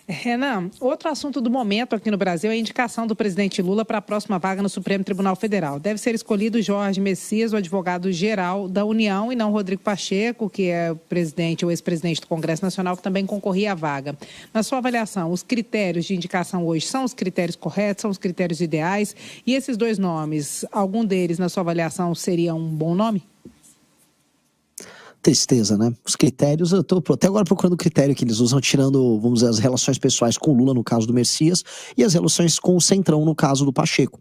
Renan, outro assunto do momento aqui no Brasil é a indicação do presidente Lula para a próxima vaga no Supremo Tribunal Federal. Deve ser escolhido Jorge Messias, o advogado-geral da União, e não Rodrigo Pacheco, que é o presidente ou ex-presidente do Congresso Nacional, que também concorria à vaga. Na sua avaliação, os critérios de indicação hoje são os critérios corretos, são os critérios ideais? E esses dois nomes, algum deles, na sua avaliação, seria um bom nome? Tristeza, né? Os critérios, eu tô até agora procurando o critério que eles usam, tirando, vamos dizer, as relações pessoais com o Lula, no caso do Messias, e as relações com o Centrão, no caso do Pacheco.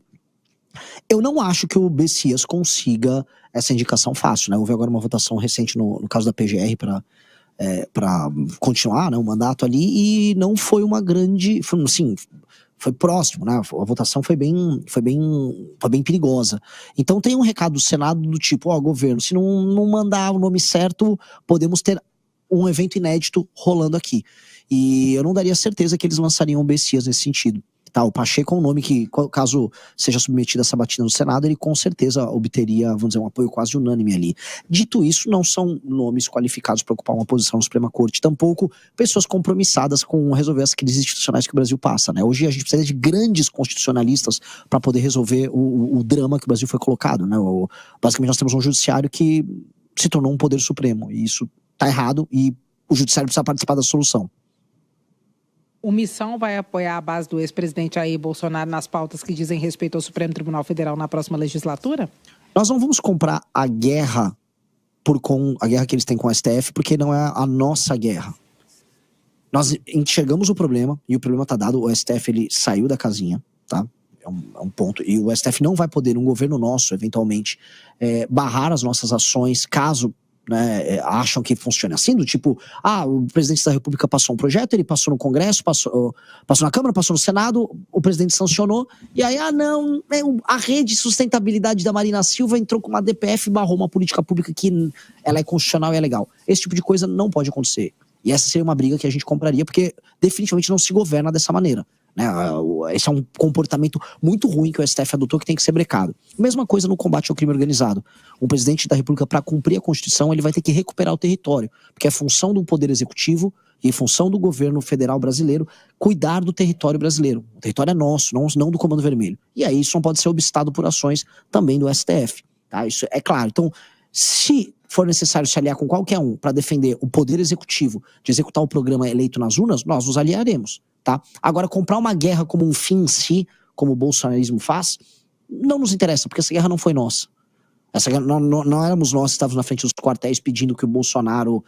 Eu não acho que o Messias consiga essa indicação fácil, né? Houve agora uma votação recente no caso da PGR para continuar, né, o mandato ali, e não foi uma grande, foi próximo, né? A votação foi bem perigosa. Então tem um recado do Senado do tipo, governo, se não mandar o nome certo, podemos ter um evento inédito rolando aqui. E eu não daria certeza que eles lançariam o Messias nesse sentido. Tá, o Pacheco é um nome que, caso seja submetido a essa batida no Senado, ele com certeza obteria, vamos dizer, um apoio quase unânime ali. Dito isso, não são nomes qualificados para ocupar uma posição na Suprema Corte, tampouco pessoas compromissadas com resolver as crises institucionais que o Brasil passa, né? Hoje a gente precisa de grandes constitucionalistas para poder resolver o drama que o Brasil foi colocado, né? Basicamente nós temos um judiciário que se tornou um poder supremo, e isso está errado, e o judiciário precisa participar da solução. O Missão vai apoiar a base do ex-presidente Jair Bolsonaro nas pautas que dizem respeito ao Supremo Tribunal Federal na próxima legislatura? Nós não vamos comprar a guerra a guerra que eles têm com o STF, porque não é a nossa guerra. Nós enxergamos o problema, e o problema está dado, o STF ele saiu da casinha, tá? É um ponto, e o STF não vai poder, um governo nosso, eventualmente, barrar as nossas ações, caso, né, acham que funciona assim, do tipo, o presidente da República passou um projeto, ele passou no Congresso, passou na Câmara, passou no Senado, o presidente sancionou, e aí, a rede de sustentabilidade da Marina Silva entrou com uma DPF e barrou uma política pública que ela é constitucional e é legal. Esse tipo de coisa não pode acontecer. E essa seria uma briga que a gente compraria, porque definitivamente não se governa dessa maneira. Né? Esse é um comportamento muito ruim que o STF adotou, que tem que ser brecado. Mesma coisa no combate ao crime organizado. O presidente da República, para cumprir a Constituição, ele vai ter que recuperar o território, porque é função do Poder Executivo e função do governo federal brasileiro cuidar do território brasileiro. O território é nosso, não do Comando Vermelho. E aí isso não pode ser obstado por ações também do STF. Tá? Isso é claro. Então, se for necessário se aliar com qualquer um para defender o Poder Executivo de executar o programa eleito nas urnas, nós nos aliaremos. Tá? Agora, comprar uma guerra como um fim em si, como o bolsonarismo faz, não nos interessa, porque essa guerra não foi nossa. Essa guerra, não éramos nós que estávamos na frente dos quartéis pedindo que o Bolsonaro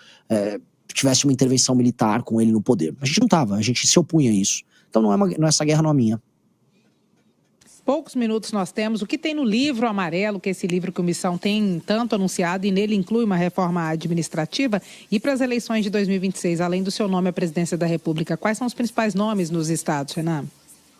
tivesse uma intervenção militar com ele no poder. A gente não estava, a gente se opunha a isso. Então essa guerra não é minha. Poucos minutos nós temos. O que tem no livro amarelo, que é esse livro que o Missão tem tanto anunciado, e nele inclui uma reforma administrativa? E para as eleições de 2026, além do seu nome à presidência da República, quais são os principais nomes nos estados, Renan?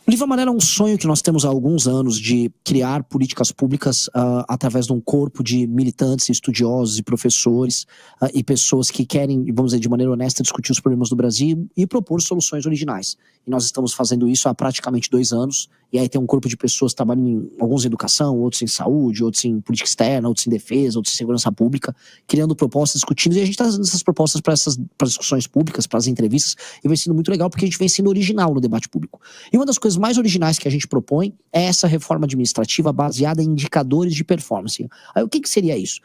O Livro Amarelo é um sonho que nós temos há alguns anos de criar políticas públicas através de um corpo de militantes, estudiosos e professores e pessoas que querem, vamos dizer, de maneira honesta, discutir os problemas do Brasil e propor soluções originais. E nós estamos fazendo isso há praticamente 2 anos. E aí tem um corpo de pessoas que trabalham alguns em educação, outros em saúde, outros em política externa, outros em defesa, outros em segurança pública, criando propostas, discutindo. E a gente está fazendo essas propostas para as discussões públicas, para as entrevistas, e vai sendo muito legal porque a gente vem sendo original no debate público. E uma das coisas mais originais que a gente propõe é essa reforma administrativa baseada em indicadores de performance. Aí o que seria isso?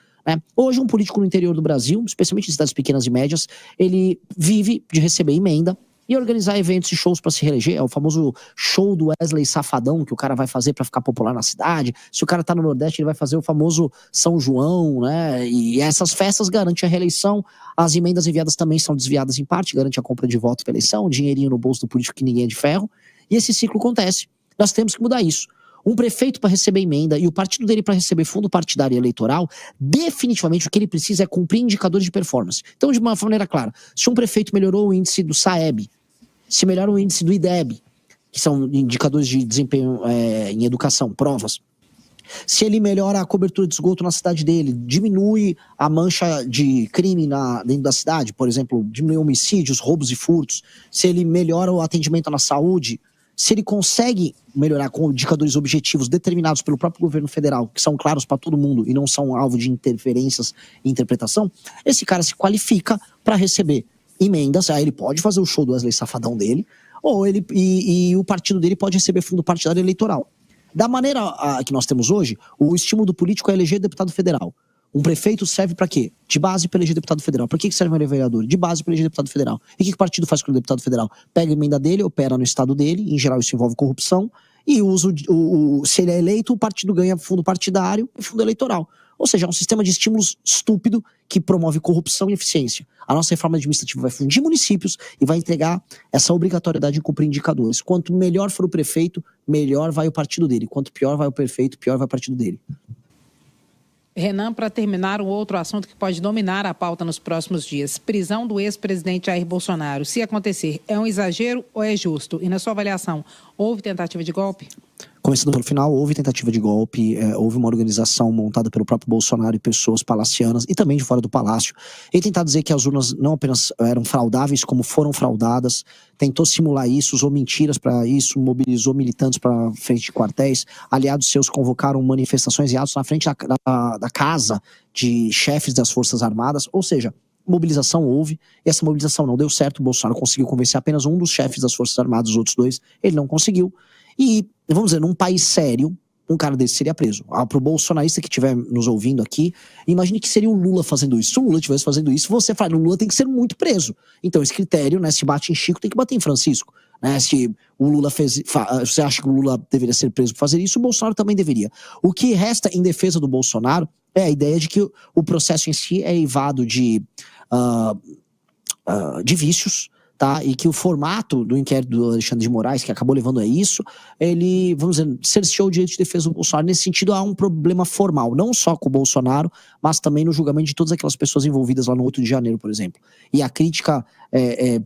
Hoje um político no interior do Brasil, especialmente em cidades pequenas e médias, ele vive de receber emenda e organizar eventos e shows para se reeleger. É o famoso show do Wesley Safadão que o cara vai fazer para ficar popular na cidade. Se o cara tá no Nordeste, ele vai fazer o famoso São João, né? E essas festas garantem a reeleição. As emendas enviadas também são desviadas em parte, garante a compra de votos para eleição, dinheirinho no bolso do político que ninguém é de ferro. E esse ciclo acontece. Nós temos que mudar isso. Um prefeito para receber emenda e o partido dele para receber fundo partidário e eleitoral, definitivamente o que ele precisa é cumprir indicadores de performance. Então, de uma maneira clara, se um prefeito melhorou o índice do SAEB, se melhora o índice do IDEB, que são indicadores de desempenho em educação, provas. Se ele melhora a cobertura de esgoto na cidade dele, diminui a mancha de crime dentro da cidade, por exemplo, diminui homicídios, roubos e furtos. Se ele melhora o atendimento na saúde, se ele consegue melhorar com indicadores objetivos determinados pelo próprio governo federal, que são claros para todo mundo e não são alvo de interferências e interpretação, esse cara se qualifica para receber emendas. Aí ele pode fazer o show do Wesley Safadão dele, ou e o partido dele pode receber fundo partidário eleitoral. Da maneira que nós temos hoje, o estímulo do político é eleger deputado federal. Um prefeito serve para quê? De base para eleger deputado federal. Para que serve um vereador? De base para eleger deputado federal. E o que o partido faz com o deputado federal? Pega a emenda dele, opera no estado dele, em geral isso envolve corrupção, e usa se ele é eleito, o partido ganha fundo partidário e fundo eleitoral. Ou seja, é um sistema de estímulos estúpido que promove corrupção e eficiência. A nossa reforma administrativa vai fundir municípios e vai entregar essa obrigatoriedade de cumprir indicadores. Quanto melhor for o prefeito, melhor vai o partido dele. Quanto pior vai o prefeito, pior vai o partido dele. Renan, para terminar, um outro assunto que pode dominar a pauta nos próximos dias. Prisão do ex-presidente Jair Bolsonaro. Se acontecer, é um exagero ou é justo? E na sua avaliação, houve tentativa de golpe? Começando pelo final, houve tentativa de golpe, houve uma organização montada pelo próprio Bolsonaro e pessoas palacianas, e também de fora do palácio, e tentar dizer que as urnas não apenas eram fraudáveis, como foram fraudadas, tentou simular isso, usou mentiras para isso, mobilizou militantes para frente de quartéis, aliados seus convocaram manifestações e atos na frente da casa de chefes das Forças Armadas, ou seja, mobilização houve, e essa mobilização não deu certo, o Bolsonaro conseguiu convencer apenas um dos chefes das Forças Armadas, os outros dois, ele não conseguiu. E, vamos dizer, num país sério, um cara desse seria preso. Pro bolsonarista que estiver nos ouvindo aqui, imagine que seria o Lula fazendo isso. Se o Lula estivesse fazendo isso, você fala, o Lula tem que ser muito preso. Então esse critério, né, se bate em Chico, tem que bater em Francisco. Né? Se o Lula você acha que o Lula deveria ser preso por fazer isso, o Bolsonaro também deveria. O que resta em defesa do Bolsonaro é a ideia de que o processo em si é eivado de vícios, tá? E que o formato do inquérito do Alexandre de Moraes, que acabou levando a isso, ele, vamos dizer, cerceou o direito de defesa do Bolsonaro. Nesse sentido, há um problema formal, não só com o Bolsonaro, mas também no julgamento de todas aquelas pessoas envolvidas lá no 8 de janeiro, por exemplo. E a crítica,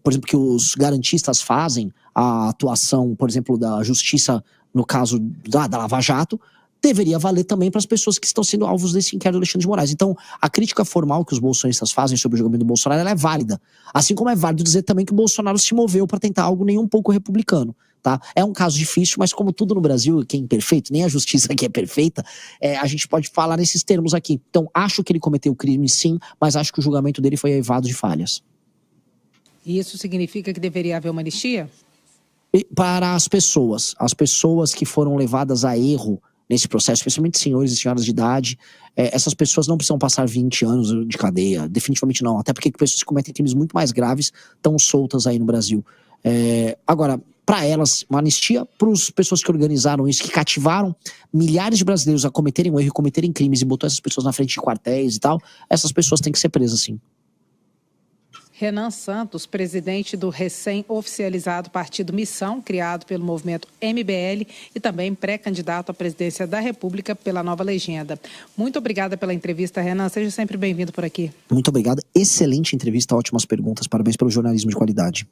por exemplo, que os garantistas fazem à atuação, por exemplo, da justiça, no caso da Lava Jato, deveria valer também para as pessoas que estão sendo alvos desse inquérito do Alexandre de Moraes. Então, a crítica formal que os bolsonaristas fazem sobre o julgamento do Bolsonaro, ela é válida. Assim como é válido dizer também que o Bolsonaro se moveu para tentar algo nem um pouco republicano. Tá? É um caso difícil, mas como tudo no Brasil que é imperfeito, nem a justiça aqui é perfeita, a gente pode falar nesses termos aqui. Então, acho que ele cometeu crime sim, mas acho que o julgamento dele foi eivado de falhas. E isso significa que deveria haver uma anistia? Para as pessoas que foram levadas a erro nesse processo, especialmente senhores e senhoras de idade, essas pessoas não precisam passar 20 anos de cadeia, definitivamente não, até porque pessoas que cometem crimes muito mais graves estão soltas aí no Brasil. Agora, para elas, uma anistia para as pessoas que organizaram isso, que cativaram milhares de brasileiros a cometerem um erro e cometerem crimes e botou essas pessoas na frente de quartéis e tal, essas pessoas têm que ser presas, sim. Renan Santos, presidente do recém-oficializado Partido Missão, criado pelo movimento MBL e também pré-candidato à presidência da República pela Nova Legenda. Muito obrigada pela entrevista, Renan. Seja sempre bem-vindo por aqui. Muito obrigado. Excelente entrevista, ótimas perguntas. Parabéns pelo jornalismo de qualidade.